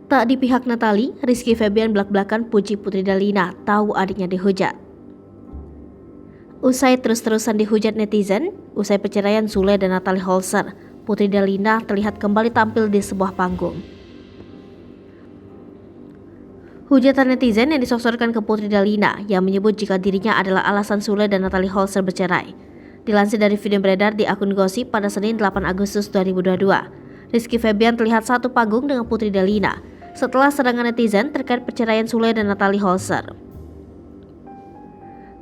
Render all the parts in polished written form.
Tak di pihak Natali, Rizky Febian belak-belakan puji Putri Dalina tahu adiknya dihujat. Usai terus-terusan dihujat netizen, usai perceraian Sule dan Natalie Holzer, Putri Dalina terlihat kembali tampil di sebuah panggung. Hujatan netizen yang disosorkan ke Putri Dalina yang menyebut jika dirinya adalah alasan Sule dan Natalie Holzer bercerai. Dilansir dari video beredar di akun gosip pada Senin 8 Agustus 2022, Rizky Febian terlihat satu panggung dengan Putri Dalina setelah serangan netizen terkait perceraian Sule dan Natalie Holzer.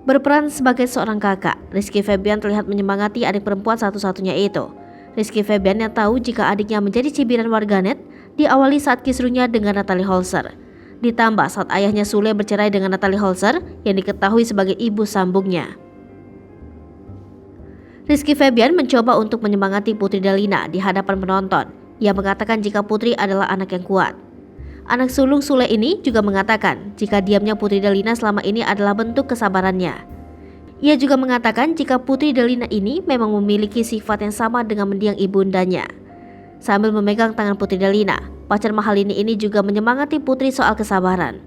Berperan sebagai seorang kakak, Rizky Febian terlihat menyemangati adik perempuan satu-satunya itu. Rizky Febian yang tahu jika adiknya menjadi cibiran warganet diawali saat kisruhnya dengan Natalie Holzer. Ditambah saat ayahnya Sule bercerai dengan Natalie Holzer yang diketahui sebagai ibu sambungnya. Rizky Febian mencoba untuk menyemangati Putri Dalina di hadapan penonton. Ia mengatakan jika Putri adalah anak yang kuat. Anak sulung Sule ini juga mengatakan jika diamnya Putri Dalina selama ini adalah bentuk kesabarannya. Ia juga mengatakan jika Putri Dalina ini memang memiliki sifat yang sama dengan mendiang ibundanya. Sambil memegang tangan Putri Dalina, pacar Mahalini ini juga menyemangati Putri soal kesabaran.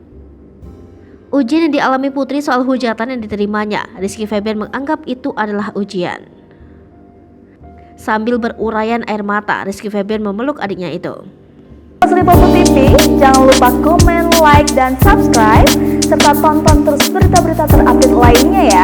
Ujian yang dialami Putri soal hujatan yang diterimanya, Rizky Febian menganggap itu adalah ujian. Sambil berurayan air mata, Rizky Febian memeluk adiknya itu. Selipopo TV, jangan lupa komen, like, dan subscribe, serta tonton terus berita-berita terupdate lainnya ya.